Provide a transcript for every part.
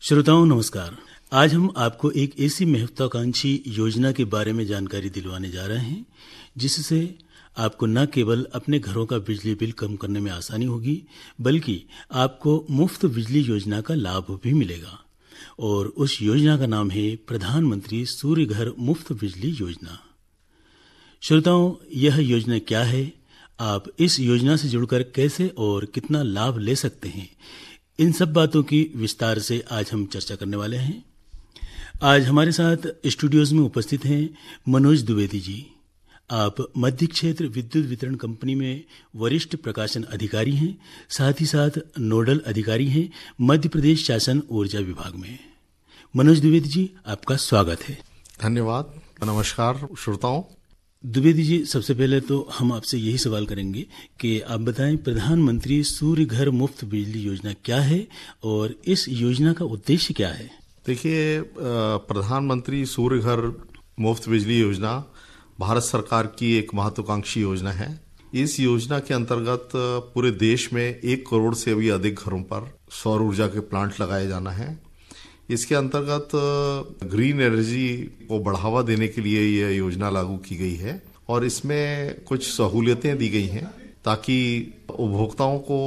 श्रोताओं नमस्कार। आज हम आपको एक ऐसी महत्वाकांक्षी योजना के बारे में जानकारी दिलवाने जा रहे हैं जिससे आपको न केवल अपने घरों का बिजली बिल कम करने में आसानी होगी बल्कि आपको मुफ्त बिजली योजना का लाभ भी मिलेगा। और उस योजना का नाम है प्रधानमंत्री सूर्य घर मुफ्त बिजली योजना। श्रोताओं, यह योजना क्या है, आप इस योजना से जुड़कर कैसे और कितना लाभ ले सकते हैं, इन सब बातों की विस्तार से आज हम चर्चा करने वाले हैं। आज हमारे साथ स्टूडियोज में उपस्थित हैं मनोज द्विवेदी जी। आप मध्य क्षेत्र विद्युत वितरण कंपनी में वरिष्ठ प्रकाशन अधिकारी हैं, साथ ही साथ नोडल अधिकारी हैं मध्य प्रदेश शासन ऊर्जा विभाग में। मनोज द्विवेदी जी, आपका स्वागत है। धन्यवाद। नमस्कार श्रोताओं। द्विवेदी जी, सबसे पहले तो हम आपसे यही सवाल करेंगे कि आप बताएं प्रधानमंत्री सूर्य घर मुफ्त बिजली योजना क्या है और इस योजना का उद्देश्य क्या है। देखिए, प्रधानमंत्री सूर्य घर मुफ्त बिजली योजना भारत सरकार की एक महत्वाकांक्षी योजना है। इस योजना के अंतर्गत पूरे देश में 1 करोड़ से भी अधिक घरों पर सौर ऊर्जा के प्लांट लगाए जाना है। इसके अंतर्गत ग्रीन एनर्जी को बढ़ावा देने के लिए यह योजना लागू की गई है और इसमें कुछ सहूलियतें दी गई हैं ताकि उपभोक्ताओं को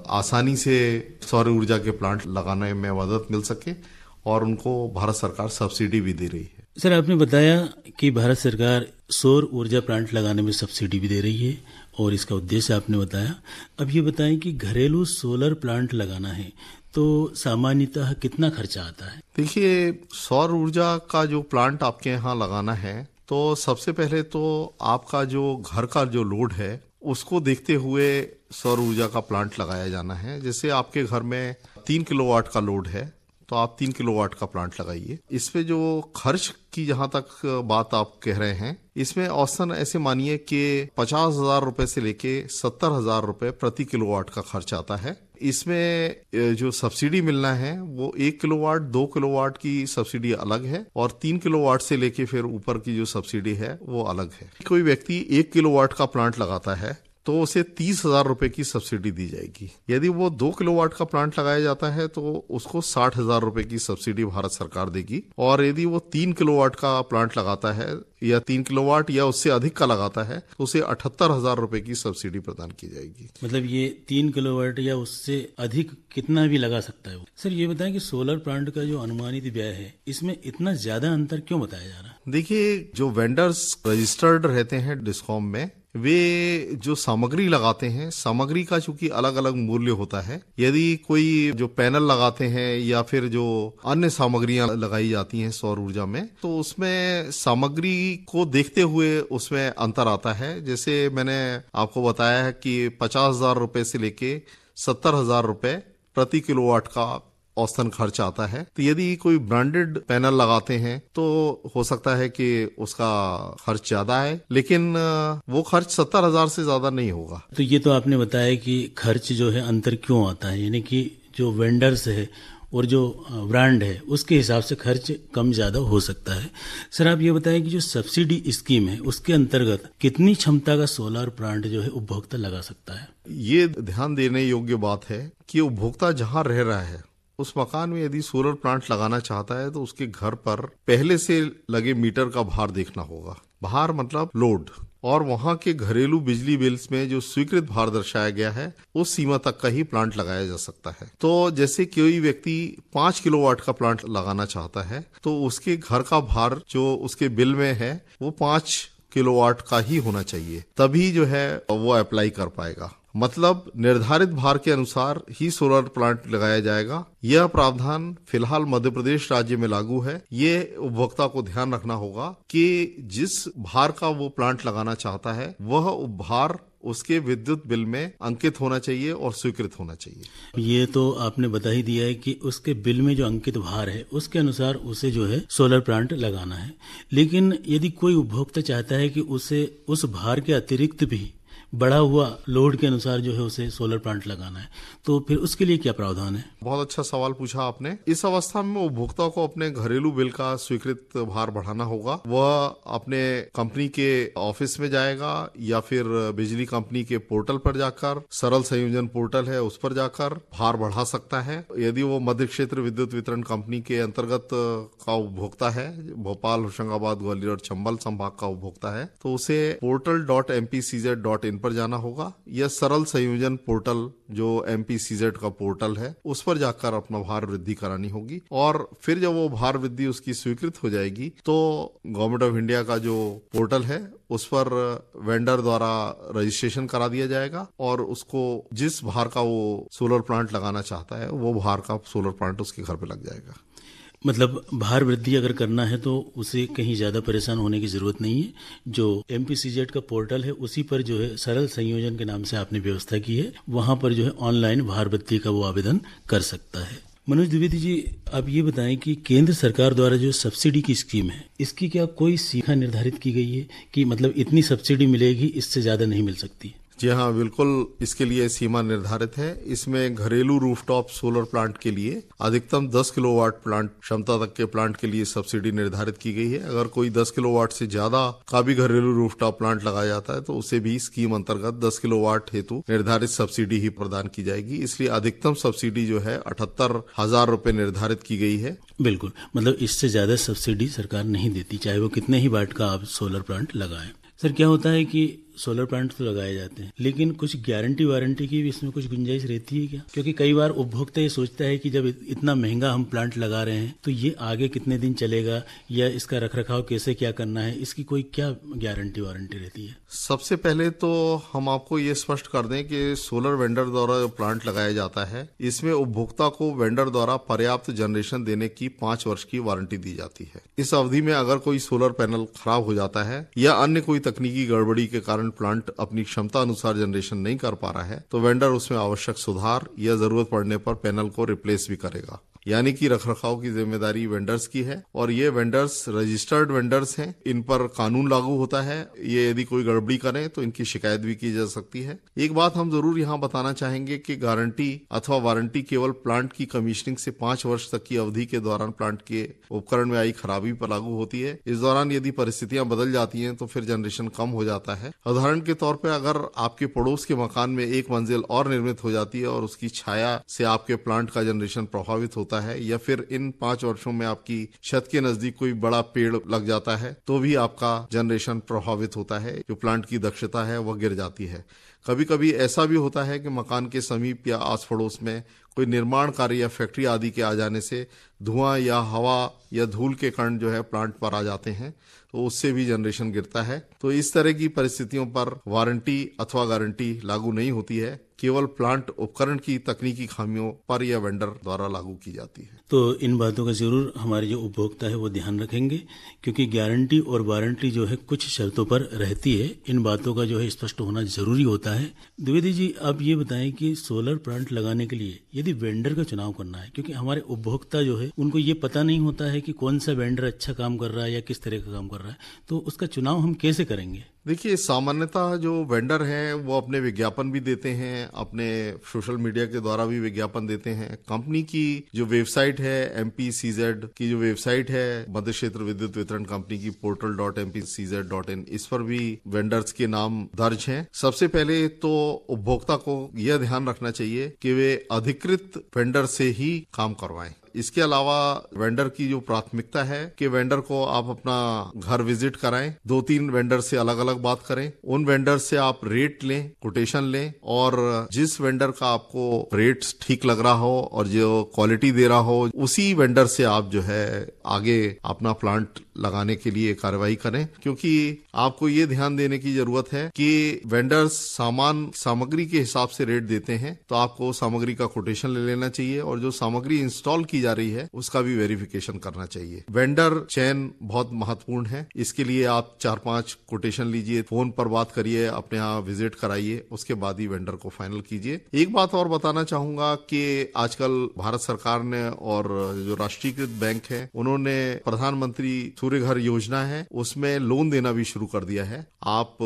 आसानी से सौर ऊर्जा के प्लांट लगाने में मदद मिल सके और उनको भारत सरकार सब्सिडी भी दे रही है। सर, आपने बताया कि भारत सरकार सौर ऊर्जा प्लांट लगाने में सब्सिडी भी दे रही है और इसका उद्देश्य आपने बताया। अब ये बताएं कि घरेलू सोलर प्लांट लगाना है तो सामान्यतः कितना खर्चा आता है। देखिए, सौर ऊर्जा का जो प्लांट आपके यहाँ लगाना है तो सबसे पहले तो आपका जो घर का जो लोड है उसको देखते हुए सौर ऊर्जा का प्लांट लगाया जाना है। जैसे आपके घर में 3 किलोवाट का लोड है तो आप 3 किलोवाट का प्लांट लगाइए। इसमें जो खर्च की जहां तक बात आप कह रहे हैं, इसमें औसतन ऐसे मानिए कि 50,000 रुपए से लेके 70,000 रुपए प्रति किलोवाट का खर्च आता है। इसमें जो सब्सिडी मिलना है वो 1 किलोवाट 2 किलोवाट की सब्सिडी अलग है और 3 किलोवाट से लेके फिर ऊपर की जो सब्सिडी है वो अलग है। कोई व्यक्ति 1 किलोवाट का प्लांट लगाता है तो उसे 30,000 रुपए की सब्सिडी दी जाएगी। यदि वो 2 किलोवाट का प्लांट लगाया जाता है तो उसको 60,000 रुपए की सब्सिडी भारत सरकार देगी और यदि वो 3 किलोवाट का प्लांट लगाता है या 3 किलोवाट या उससे अधिक का लगाता है तो उसे 78,000 रुपए की सब्सिडी प्रदान की जाएगी। मतलब ये 3 किलोवाट या उससे अधिक कितना भी लगा सकता है। सर, ये बताएं कि सोलर प्लांट का जो अनुमानित व्यय है इसमें इतना ज्यादा अंतर क्यों बताया जा रहा है। देखिए, जो वेंडर्स रजिस्टर्ड रहते हैं डिस्कॉम में, वे जो सामग्री लगाते हैं, सामग्री का चूंकि अलग अलग मूल्य होता है। यदि कोई जो पैनल लगाते हैं या फिर जो अन्य सामग्रियां लगाई जाती हैं सौर ऊर्जा में, तो उसमें सामग्री को देखते हुए उसमें अंतर आता है। जैसे मैंने आपको बताया है कि 50,000 रुपए से लेके 70,000 रुपए प्रति किलोवाट का औसतन खर्च आता है। तो यदि कोई ब्रांडेड पैनल लगाते हैं तो हो सकता है कि उसका खर्च ज्यादा है, लेकिन वो खर्च 70,000 से ज्यादा नहीं होगा। तो ये तो आपने बताया कि खर्च जो है अंतर क्यों आता है, यानी कि जो वेंडर्स है और जो ब्रांड है उसके हिसाब से खर्च कम ज्यादा हो सकता है। सर, आप ये बताएं कि जो सब्सिडी स्कीम है उसके अंतर्गत कितनी क्षमता का सोलर प्लांट जो है उपभोक्ता लगा सकता है। ये ध्यान देने योग्य बात है कि उपभोक्ता जहाँ रह रहा है उस मकान में यदि सोलर प्लांट लगाना चाहता है तो उसके घर पर पहले से लगे मीटर का भार देखना होगा। भार मतलब लोड, और वहां के घरेलू बिजली बिल्स में जो स्वीकृत भार दर्शाया गया है उस सीमा तक का ही प्लांट लगाया जा सकता है। तो जैसे कोई व्यक्ति 5 किलोवाट का प्लांट लगाना चाहता है तो उसके घर का भार जो उसके बिल में है वो 5 किलोवाट का ही होना चाहिए, तभी जो है वो अप्लाई कर पाएगा। मतलब निर्धारित भार के अनुसार ही सोलर प्लांट लगाया जाएगा। यह प्रावधान फिलहाल मध्य प्रदेश राज्य में लागू है। ये उपभोक्ता को ध्यान रखना होगा कि जिस भार का वो प्लांट लगाना चाहता है वह भार उसके विद्युत बिल में अंकित होना चाहिए और स्वीकृत होना चाहिए। ये तो आपने बता ही दिया है कि उसके बिल में जो अंकित भार है उसके अनुसार उसे जो है सोलर प्लांट लगाना है। लेकिन यदि कोई उपभोक्ता चाहता है कि उसे उस भार के अतिरिक्त भी बढ़ा हुआ लोड के अनुसार जो है उसे सोलर प्लांट लगाना है, तो फिर उसके लिए क्या प्रावधान है? बहुत अच्छा सवाल पूछा आपने। इस अवस्था में उपभोक्ता को अपने घरेलू बिल का स्वीकृत भार बढ़ाना होगा। वह अपने कंपनी के ऑफिस में जाएगा या फिर बिजली कंपनी के पोर्टल पर जाकर, सरल संयोजन पोर्टल है उस पर जाकर भार बढ़ा सकता है। यदि वो मध्य क्षेत्र विद्युत वितरण कंपनी के अंतर्गत का उपभोक्ता है, भोपाल, होशंगाबाद, ग्वालियर और चंबल संभाग का उपभोक्ता है, तो उसे portal.mpcz.in पर जाना होगा या सरल संयोजन पोर्टल जो MPCZ का पोर्टल है उस पर जाकर अपना भार वृद्धि करानी होगी। और फिर जब वो भार वृद्धि उसकी स्वीकृत हो जाएगी तो गवर्नमेंट ऑफ इंडिया का जो पोर्टल है उस पर वेंडर द्वारा रजिस्ट्रेशन करा दिया जाएगा और उसको जिस भार का वो सोलर प्लांट लगाना चाहता है वो भार का सोलर प्लांट उसके घर पे लग जाएगा। मतलब भार वृद्धि अगर करना है तो उसे कहीं ज़्यादा परेशान होने की ज़रूरत नहीं है। जो MPCZ का पोर्टल है उसी पर जो है सरल संयोजन के नाम से आपने व्यवस्था की है, वहाँ पर जो है ऑनलाइन भार वृद्धि का वो आवेदन कर सकता है। मनोज द्विवेदी जी, आप ये बताएं कि केंद्र सरकार द्वारा जो सब्सिडी की स्कीम है, इसकी क्या कोई सीमा निर्धारित की गई है कि मतलब इतनी सब्सिडी मिलेगी, इससे ज़्यादा नहीं मिल सकती? जी हाँ, बिल्कुल इसके लिए सीमा निर्धारित है। इसमें घरेलू रूफटॉप सोलर प्लांट के लिए अधिकतम 10 किलोवाट प्लांट क्षमता तक के प्लांट के लिए सब्सिडी निर्धारित की गई है। अगर कोई 10 किलोवाट से ज्यादा का भी घरेलू रूफटॉप प्लांट लगाया जाता है तो उसे भी स्कीम अंतर्गत 10 किलोवाट हेतु निर्धारित सब्सिडी ही प्रदान की जाएगी। इसलिए अधिकतम सब्सिडी जो है 78,000 रुपए निर्धारित की गई है। बिल्कुल, मतलब इससे ज्यादा सब्सिडी सरकार नहीं देती, चाहे वो कितने ही वाट का आप सोलर प्लांट लगाएं। सर, क्या होता है कि सोलर प्लांट तो लगाए जाते हैं लेकिन कुछ गारंटी वारंटी की भी इसमें कुछ गुंजाइश रहती है क्या? क्योंकि कई बार उपभोक्ता ये सोचता है कि जब इतना महंगा हम प्लांट लगा रहे हैं तो ये आगे कितने दिन चलेगा या इसका रखरखाव कैसे क्या करना है, इसकी कोई क्या गारंटी वारंटी रहती है? सबसे पहले तो हम आपको ये स्पष्ट कर दें कि सोलर वेंडर द्वारा जो प्लांट लगाया जाता है इसमें उपभोक्ता को वेंडर द्वारा पर्याप्त जनरेशन देने की 5 वर्ष की वारंटी दी जाती है। इस अवधि में अगर कोई सोलर पैनल खराब हो जाता है या अन्य कोई तकनीकी गड़बड़ी के कारण प्लांट अपनी क्षमता अनुसार जनरेशन नहीं कर पा रहा है तो वेंडर उसमें आवश्यक सुधार या जरूरत पड़ने पर पैनल को रिप्लेस भी करेगा। यानी कि रखरखाव की जिम्मेदारी वेंडर्स की है और ये वेंडर्स रजिस्टर्ड वेंडर्स हैं, इन पर कानून लागू होता है। ये यदि कोई गड़बड़ी करें तो इनकी शिकायत भी की जा सकती है। एक बात हम जरूर यहाँ बताना चाहेंगे कि गारंटी अथवा वारंटी केवल प्लांट की कमीशनिंग से 5 वर्ष तक की अवधि के दौरान प्लांट के उपकरण में आई खराबी पर लागू होती है। इस दौरान यदि परिस्थितियां बदल जाती हैं तो फिर जनरेशन कम हो जाता है। उदाहरण के तौर पर अगर आपके पड़ोस के मकान में एक मंजिल और निर्मित हो जाती है और उसकी छाया से आपके प्लांट का जनरेशन प्रभावित होता है या फिर इन 5 वर्षों में आपकी छत के नजदीक कोई बड़ा पेड़ लग जाता है तो भी आपका जनरेशन प्रभावित होता है, जो प्लांट की दक्षता है वह गिर जाती है। कभी कभी ऐसा भी होता है कि मकान के समीप या आस पड़ोस में कोई निर्माण कार्य या फैक्ट्री आदि के आ जाने से धुआं या हवा या धूल के कण जो है प्लांट पर आ जाते हैं तो उससे भी जनरेशन गिरता है। तो इस तरह की परिस्थितियों पर वारंटी अथवा गारंटी लागू नहीं होती है, केवल प्लांट उपकरण की तकनीकी खामियों पर या वेंडर द्वारा लागू की जाती है। तो इन बातों का जरूर हमारे जो उपभोक्ता है वो ध्यान रखेंगे, क्योंकि गारंटी और वारंटी जो है कुछ शर्तों पर रहती है। इन बातों का जो है स्पष्ट होना जरूरी होता है। द्विवेदी जी, आप ये बताएं कि सोलर प्लांट लगाने के लिए यदि वेंडर का चुनाव करना है, क्योंकि हमारे उपभोक्ता जो है उनको ये पता नहीं होता है कि कौन सा वेंडर अच्छा काम कर रहा है या किस तरह का काम कर रहा है, तो उसका चुनाव हम कैसे करेंगे? देखिए, सामान्यतः जो वेंडर हैं वो अपने विज्ञापन भी देते हैं, अपने सोशल मीडिया के द्वारा भी विज्ञापन देते हैं। कंपनी की जो वेबसाइट है, MPCZ की जो वेबसाइट है, मध्य क्षेत्र विद्युत वितरण कंपनी की portal.mpcz.in, इस पर भी वेंडर्स के नाम दर्ज हैं। सबसे पहले तो उपभोक्ता को यह ध्यान रखना चाहिए कि वे अधिकृत वेंडर से ही काम करवाएं। इसके अलावा वेंडर की जो प्राथमिकता है कि वेंडर को आप अपना घर विजिट कराएं, 2-3 वेंडर से अलग अलग बात करें, उन वेंडर से आप रेट लें, कोटेशन लें और जिस वेंडर का आपको रेट ठीक लग रहा हो और जो क्वालिटी दे रहा हो उसी वेंडर से आप जो है आगे अपना प्लांट लगाने के लिए कार्रवाई करें। क्योंकि आपको ये ध्यान देने की जरूरत है कि वेंडर्स सामग्री के हिसाब से रेट देते हैं, तो आपको सामग्री का कोटेशन ले लेना चाहिए और जो सामग्री इंस्टॉल की जा रही है उसका भी वेरिफिकेशन करना चाहिए। वेंडर चयन बहुत महत्वपूर्ण है, इसके लिए आप 4-5 कोटेशन लीजिए, फोन पर बात करिए, अपने यहाँ विजिट कराइए, उसके बाद ही वेंडर को फाइनल कीजिए। एक बात और बताना चाहूंगा कि आजकल भारत सरकार ने और जो राष्ट्रीयकृत बैंक है उन्होंने प्रधानमंत्री सूर्य घर योजना है उसमें लोन देना भी शुरू कर दिया है। आप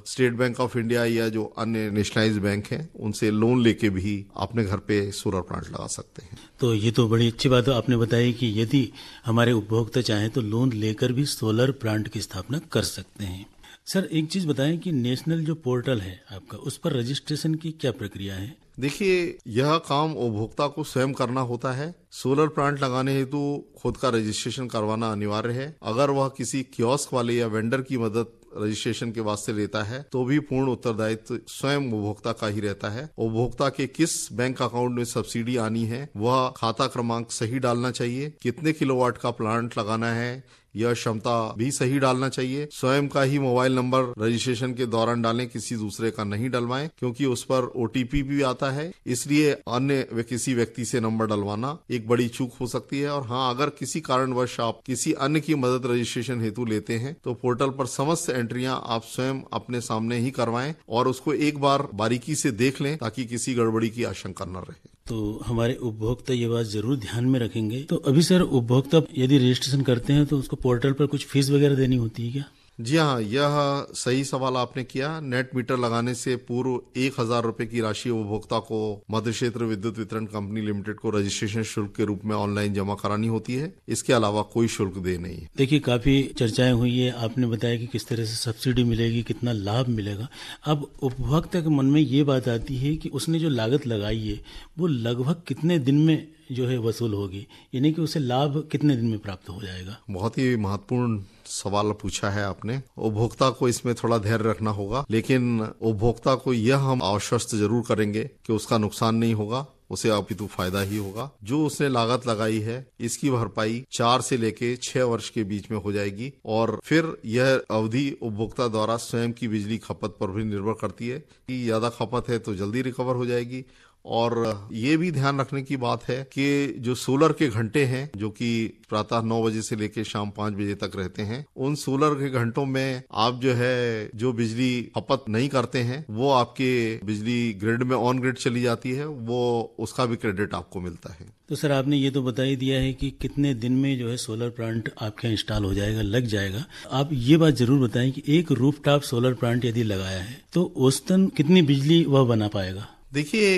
स्टेट बैंक ऑफ इंडिया या जो अन्य नेशनलाइज्ड बैंक हैं उनसे लोन लेके भी अपने घर पे सोलर प्लांट लगा सकते हैं। तो ये तो बड़ी अच्छी बात है आपने बताई कि यदि हमारे उपभोक्ता चाहें तो लोन लेकर भी सोलर प्लांट की स्थापना कर सकते हैं। सर एक चीज बताएं कि नेशनल जो पोर्टल है आपका उस पर रजिस्ट्रेशन की क्या प्रक्रिया है? देखिए, यह काम उपभोक्ता को स्वयं करना होता है। सोलर प्लांट लगाने हेतु खुद का रजिस्ट्रेशन करवाना अनिवार्य है। अगर वह किसी कियोस्क वाले या वेंडर की मदद रजिस्ट्रेशन के वास्ते लेता है तो भी पूर्ण उत्तरदायित्व स्वयं उपभोक्ता का ही रहता है। उपभोक्ता के किस बैंक अकाउंट में सब्सिडी आनी है वह खाता क्रमांक सही डालना चाहिए। कितने किलोवाट का प्लांट लगाना है यह क्षमता भी सही डालना चाहिए। स्वयं का ही मोबाइल नंबर रजिस्ट्रेशन के दौरान डालें, किसी दूसरे का नहीं डलवाएं क्योंकि उस पर ओटीपी भी आता है, इसलिए अन्य किसी व्यक्ति से नंबर डलवाना एक बड़ी चूक हो सकती है। और हाँ, अगर किसी कारणवश आप किसी अन्य की मदद रजिस्ट्रेशन हेतु लेते हैं तो पोर्टल पर समस्त एंट्रियां आप स्वयं अपने सामने ही करवाएं और उसको एक बार बारीकी से देख लें ताकि किसी गड़बड़ी की आशंका न रहे। तो हमारे उपभोक्ता ये बात जरूर ध्यान में रखेंगे। तो अभी सर उपभोक्ता यदि रजिस्ट्रेशन करते हैं तो उसको पोर्टल पर कुछ फीस वगैरह देनी होती है क्या? जी हाँ, यह सही सवाल आपने किया। नेट मीटर लगाने से पूर्व 1,000 रुपए की राशि उपभोक्ता को मध्य क्षेत्र विद्युत वितरण कंपनी लिमिटेड को रजिस्ट्रेशन शुल्क के रूप में ऑनलाइन जमा करानी होती है। इसके अलावा कोई शुल्क दे नहीं है। देखिए काफी चर्चाएं हुई है, आपने बताया कि किस तरह से सब्सिडी मिलेगी, कितना लाभ मिलेगा। अब उपभोक्ता के मन में ये बात आती है कि उसने जो लागत लगाई है वो लगभग कितने दिन में जो है वसूल होगी, यानी कि उसे लाभ कितने दिन में प्राप्त हो जाएगा? बहुत ही महत्वपूर्ण सवाल पूछा है आपने। उपभोक्ता को इसमें थोड़ा धैर्य रखना होगा, लेकिन उपभोक्ता को यह हम आश्वस्त जरूर करेंगे कि उसका नुकसान नहीं होगा, उसे अपितु फायदा ही होगा। जो उसने लागत लगाई है इसकी भरपाई 4 से लेके 6 वर्ष के बीच में हो जाएगी और फिर यह अवधि उपभोक्ता द्वारा स्वयं की बिजली खपत पर भी निर्भर करती है कि ज्यादा खपत है तो जल्दी रिकवर हो जाएगी। और ये भी ध्यान रखने की बात है कि जो सोलर के घंटे हैं जो कि प्रातः 9 बजे से लेकर शाम 5 बजे तक रहते हैं, उन सोलर के घंटों में आप जो बिजली खपत नहीं करते हैं वो आपके बिजली ग्रिड में ऑन ग्रिड चली जाती है, वो उसका भी क्रेडिट आपको मिलता है। तो सर आपने ये तो बता ही दिया है कि कितने दिन में सोलर प्लांट आपके यहाँ इंस्टॉल हो जाएगा, लग जाएगा। आप ये बात जरूर बताएं कि एक रूफटॉप सोलर प्लांट यदि लगाया है तो औसतन कितनी बिजली वह बना पाएगा? देखिए,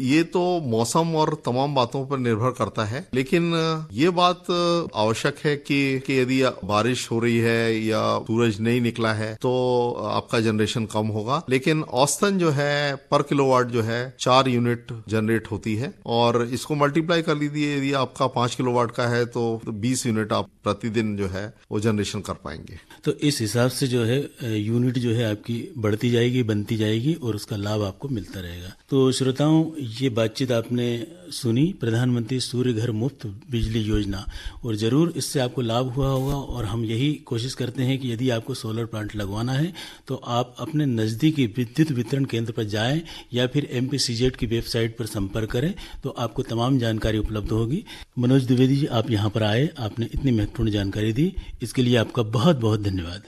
ये तो मौसम और तमाम बातों पर निर्भर करता है, लेकिन ये बात आवश्यक है कि यदि बारिश हो रही है या सूरज नहीं निकला है तो आपका जनरेशन कम होगा। लेकिन औसतन पर किलोवाट 4 यूनिट जनरेट होती है और इसको मल्टीप्लाई कर लीजिए, यदि आपका 5 किलोवाट का है तो 20 यूनिट आप प्रतिदिन वो जनरेशन कर पाएंगे। तो इस हिसाब से यूनिट आपकी बढ़ती जाएगी, बनती जाएगी और उसका लाभ आपको मिलता रहेगा। तो श्रोताओं, ये बातचीत आपने सुनी प्रधानमंत्री सूर्य घर मुफ्त बिजली योजना, और जरूर इससे आपको लाभ हुआ होगा। और हम यही कोशिश करते हैं कि यदि आपको सोलर प्लांट लगवाना है तो आप अपने नजदीकी विद्युत वितरण केंद्र पर जाएं या फिर MPCZ की वेबसाइट पर संपर्क करें तो आपको तमाम जानकारी उपलब्ध होगी। मनोज द्विवेदी जी, आप यहाँ पर आए, आपने इतनी महत्वपूर्ण जानकारी दी, इसके लिए आपका बहुत बहुत धन्यवाद।